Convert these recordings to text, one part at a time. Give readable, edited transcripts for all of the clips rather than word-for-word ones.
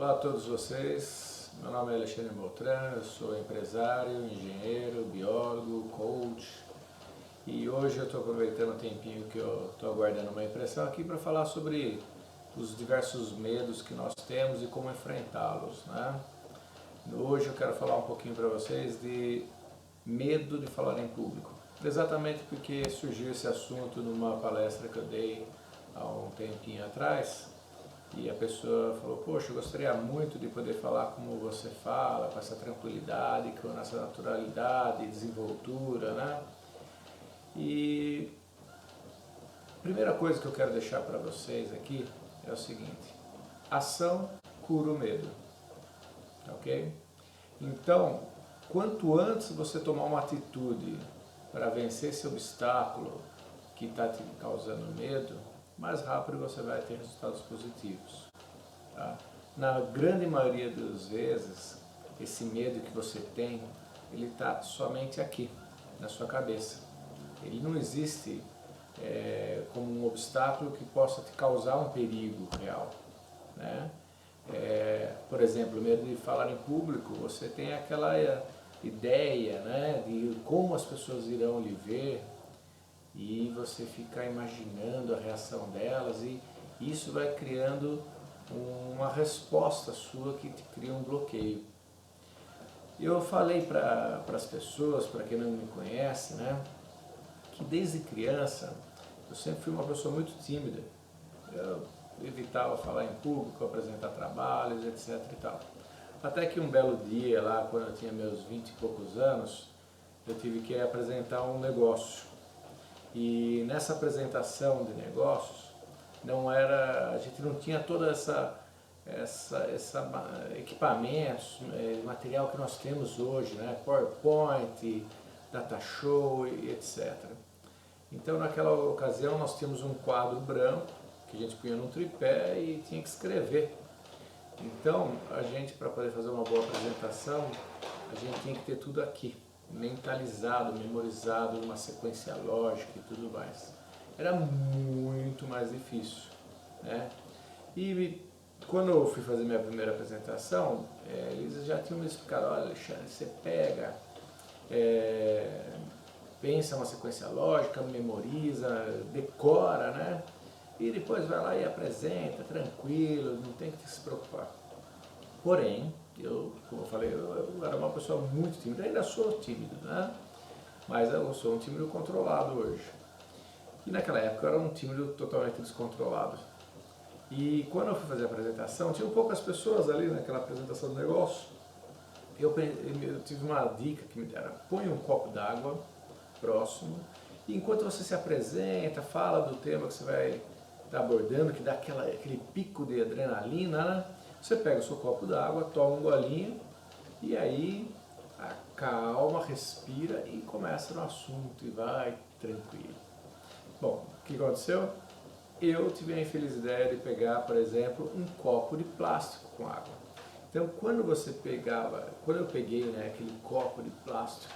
Olá a todos vocês, meu nome é Alexandre Beltrán, eu sou empresário, engenheiro, biólogo, coach e hoje eu estou aproveitando o tempinho que eu estou aguardando uma impressão aqui para falar sobre os diversos medos que nós temos e como enfrentá-los, né? Hoje eu quero falar um pouquinho para vocês de medo de falar em público, exatamente porque surgiu esse assunto numa palestra que eu dei há um tempinho atrás. E a pessoa falou, poxa, eu gostaria muito de poder falar como você fala, com essa tranquilidade, com essa naturalidade, desenvoltura, né? E a primeira coisa que eu quero deixar para vocês aqui é o seguinte, ação cura o medo, ok? Então, quanto antes você tomar uma atitude para vencer esse obstáculo que está te causando medo, mais rápido você vai ter resultados positivos. Tá? Na grande maioria das vezes, esse medo que você tem, ele está somente aqui, na sua cabeça. Ele não existe como um obstáculo que possa te causar um perigo real. Né? Por exemplo, o medo de falar em público, você tem aquela ideia, né, de como as pessoas irão lhe ver, e você fica imaginando a reação delas e isso vai criando uma resposta sua que te cria um bloqueio. Eu falei para as pessoas, para quem não me conhece, né, que desde criança eu sempre fui uma pessoa muito tímida. Eu evitava falar em público, apresentar trabalhos, etc. e tal. Até que um belo dia, lá quando eu tinha meus 20 e poucos anos, eu tive que apresentar um negócio. E nessa apresentação de negócios, a gente não tinha toda essa equipamentos, material que nós temos hoje, né? PowerPoint, Data Show e etc. Então naquela ocasião nós tínhamos um quadro branco que a gente punha num tripé e tinha que escrever. Então a gente, para poder fazer uma boa apresentação, a gente tinha que ter tudo aqui, mentalizado, memorizado, numa sequência lógica e tudo mais. Era muito mais difícil, né? E quando eu fui fazer minha primeira apresentação, eles já tinham me explicado, olha Alexandre, você pega, pensa uma sequência lógica, memoriza, decora, né? E depois vai lá e apresenta, tranquilo, não tem que se preocupar. Porém, como eu falei, eu era uma pessoa muito tímida, ainda sou tímido, né? Mas eu sou um tímido controlado hoje. E naquela época eu era um tímido totalmente descontrolado. E quando eu fui fazer a apresentação, tinha poucas pessoas ali naquela apresentação do negócio. Eu tive uma dica que me deram, põe um copo d'água próximo, e enquanto você se apresenta, fala do tema que você vai estar abordando, que dá aquele pico de adrenalina, né? Você pega o seu copo d'água, toma um golinho e aí acalma, respira e começa no assunto e vai tranquilo. Bom, o que aconteceu? Eu tive a infeliz ideia de pegar, por exemplo, um copo de plástico com água. Então, quando eu peguei, né, aquele copo de plástico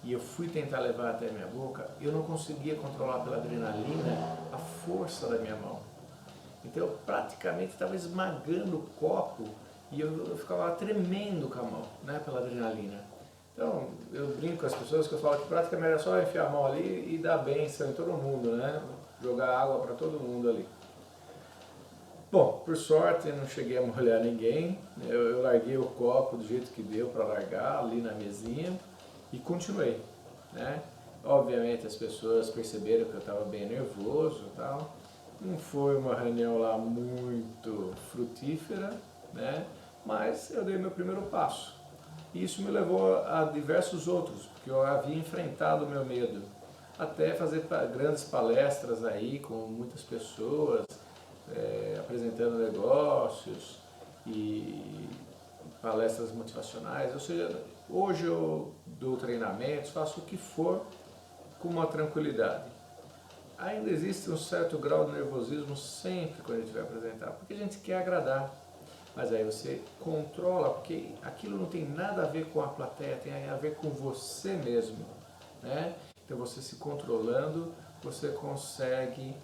e eu fui tentar levar até a minha boca, eu não conseguia controlar pela adrenalina a força da minha mão. Então eu praticamente estava esmagando o copo e eu ficava tremendo com a mão, né, pela adrenalina. Então eu brinco com as pessoas que eu falo que praticamente era só enfiar a mão ali e dar bênção em todo mundo, né, jogar água para todo mundo ali. Bom, por sorte eu não cheguei a molhar ninguém, eu larguei o copo do jeito que deu para largar ali na mesinha e continuei, né. Obviamente as pessoas perceberam que eu estava bem nervoso e tal. Não foi uma reunião lá muito frutífera, né? Mas eu dei meu primeiro passo. E isso me levou a diversos outros, porque eu havia enfrentado o meu medo. Até fazer grandes palestras aí com muitas pessoas, apresentando negócios e palestras motivacionais. Ou seja, hoje eu dou treinamentos, faço o que for com uma tranquilidade. Ainda existe um certo grau de nervosismo sempre quando a gente vai apresentar, porque a gente quer agradar. Mas aí você controla, porque aquilo não tem nada a ver com a plateia, tem a ver com você mesmo, né? Então você se controlando, você consegue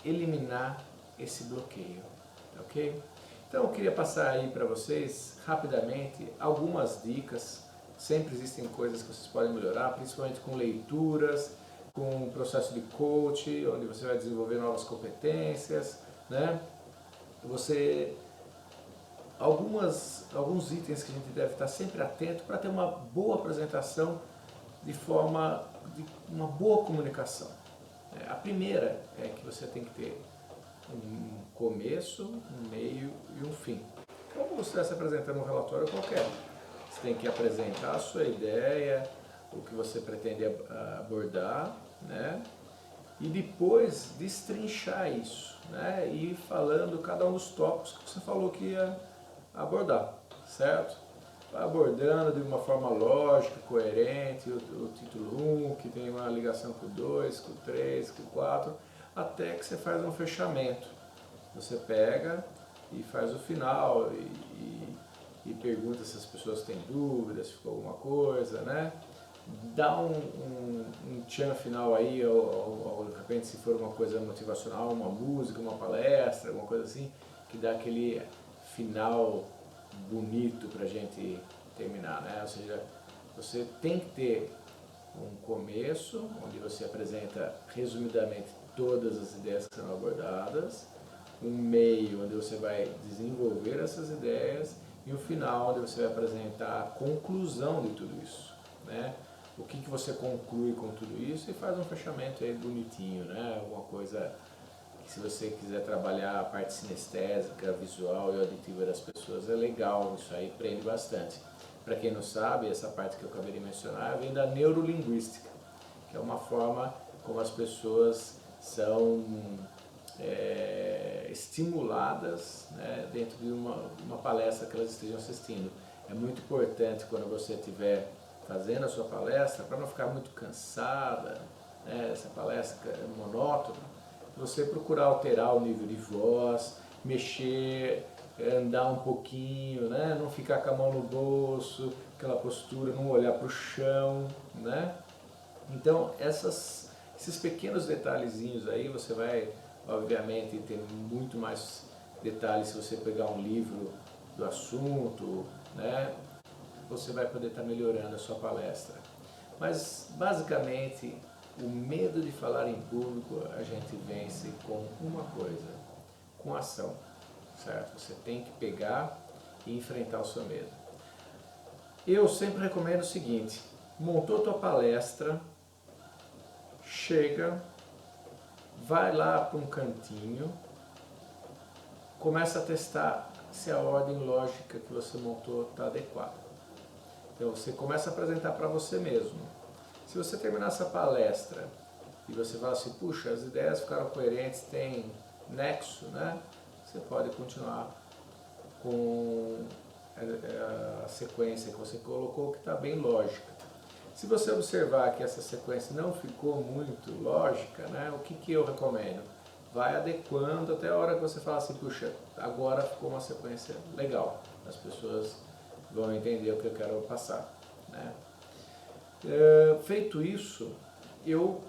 eliminar esse bloqueio, ok? Então eu queria passar aí para vocês, rapidamente, algumas dicas. Sempre existem coisas que vocês podem melhorar, principalmente com leituras, com o processo de coach, onde você vai desenvolver novas competências, né? Alguns itens que a gente deve estar sempre atento para ter uma boa apresentação de uma boa comunicação. A primeira é que você tem que ter um começo, um meio e um fim. Como você estivesse apresentando um relatório qualquer. Você tem que apresentar a sua ideia, o que você pretende abordar, né? E depois destrinchar isso, né? E ir falando cada um dos tópicos que você falou que ia abordar, certo? Vai abordando de uma forma lógica, coerente, o título 1, que tem uma ligação com o 2, com o 3, com o 4, até que você faz um fechamento. Você pega e faz o final e pergunta se as pessoas têm dúvidas, se ficou alguma coisa, né? Dá um tchan final aí, ou de repente se for uma coisa motivacional, uma música, uma palestra, alguma coisa assim, que dá aquele final bonito pra gente terminar, né? Ou seja, você tem que ter um começo, onde você apresenta resumidamente todas as ideias que serão abordadas, um meio, onde você vai desenvolver essas ideias, e um final, onde você vai apresentar a conclusão de tudo isso, né? O que você conclui com tudo isso e faz um fechamento aí bonitinho, né? Alguma coisa que, se você quiser trabalhar a parte sinestésica, visual e auditiva das pessoas, é legal, isso aí prende bastante. Para quem não sabe, essa parte que eu acabei de mencionar vem da neurolinguística, que é uma forma como as pessoas são estimuladas, né, dentro de uma palestra que elas estejam assistindo. É muito importante quando você estiver fazendo a sua palestra, para não ficar muito cansada, né, essa palestra é monótona, você procurar alterar o nível de voz, mexer, andar um pouquinho, né, não ficar com a mão no bolso, aquela postura, não olhar para o chão, né? Então esses pequenos detalhezinhos aí você vai, obviamente, ter muito mais detalhes se você pegar um livro do assunto, né? Você vai poder estar melhorando a sua palestra. Mas, basicamente, o medo de falar em público a gente vence com uma coisa, com ação, certo? Você tem que pegar e enfrentar o seu medo. Eu sempre recomendo o seguinte: montou tua palestra, chega, vai lá para um cantinho, começa a testar se a ordem lógica que você montou está adequada. Então você começa a apresentar para você mesmo. Se você terminar essa palestra e você fala assim, puxa, as ideias ficaram coerentes, tem nexo, né? Você pode continuar com a sequência que você colocou, que está bem lógica. Se você observar que essa sequência não ficou muito lógica, né, o que eu recomendo? Vai adequando até a hora que você fala assim, puxa, agora ficou uma sequência legal. As pessoas vão entender o que eu quero passar, né? Feito isso, eu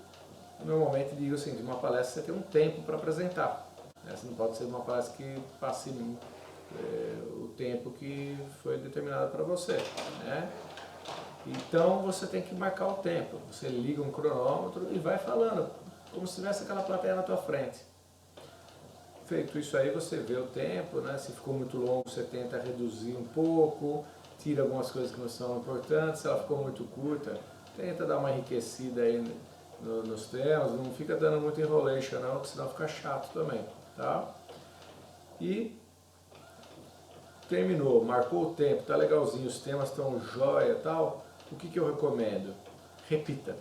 normalmente digo assim, de uma palestra você tem um tempo para apresentar, né? Você não pode ser uma palestra que passe o tempo que foi determinado para você, né? Então você tem que marcar o tempo, você liga um cronômetro e vai falando, como se tivesse aquela plateia na tua frente. Feito isso aí, você vê o tempo, né? Se ficou muito longo, você tenta reduzir um pouco, tira algumas coisas que não são importantes. Se ela ficou muito curta, tenta dar uma enriquecida aí nos temas, não fica dando muito enrolation não, porque senão fica chato também, tá? E terminou, marcou o tempo, tá legalzinho, os temas estão jóia e tal, o que eu recomendo? Repita.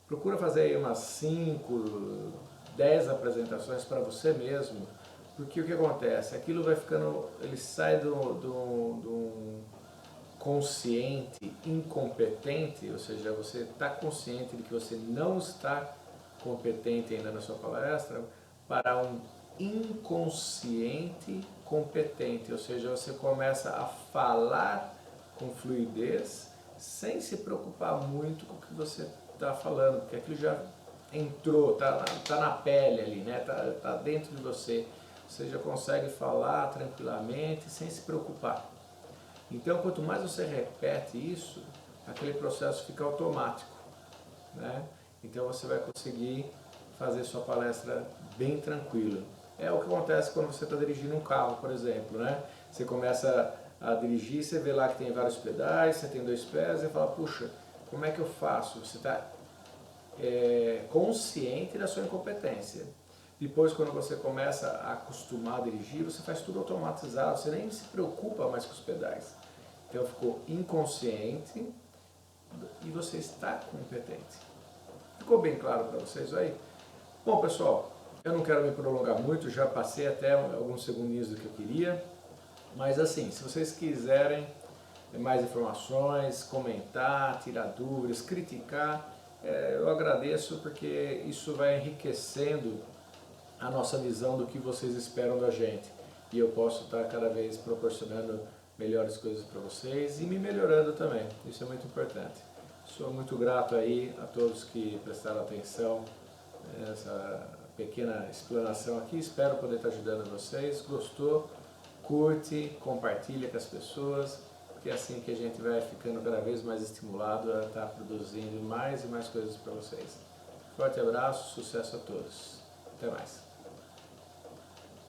Procura fazer aí umas 5, 10 apresentações para você mesmo, porque o que acontece? Aquilo vai ficando, ele sai do consciente incompetente, ou seja, você está consciente de que você não está competente ainda na sua palestra, para um inconsciente competente, ou seja, você começa a falar com fluidez, sem se preocupar muito com o que você está falando, porque aquilo já entrou, tá na pele ali, né? Tá dentro de você. você já consegue falar tranquilamente, sem se preocupar. Então, quanto mais você repete isso, aquele processo fica automático, né? Então você vai conseguir fazer sua palestra bem tranquila. É o que acontece quando você está dirigindo um carro, por exemplo, né? Você começa a dirigir, você vê lá que tem vários pedais, você tem 2 pés, e fala, puxa, como é que eu faço? Você está consciente da sua incompetência. Depois, quando você começa a acostumar a dirigir, você faz tudo automatizado, você nem se preocupa mais com os pedais. Então ficou inconsciente e você está competente. Ficou bem claro para vocês aí? Bom, pessoal, eu não quero me prolongar muito, já passei até alguns segundinhos do que eu queria, mas assim, se vocês quiserem mais informações, comentar, tirar dúvidas, criticar, eu agradeço porque isso vai enriquecendo a nossa visão do que vocês esperam da gente. E eu posso estar cada vez proporcionando melhores coisas para vocês e me melhorando também. Isso é muito importante. Sou muito grato aí a todos que prestaram atenção nessa pequena explanação aqui. Espero poder estar ajudando vocês. Gostou? Curte, compartilha com as pessoas, porque é assim que a gente vai ficando cada vez mais estimulado a estar produzindo mais e mais coisas para vocês. Forte abraço, sucesso a todos. Até mais.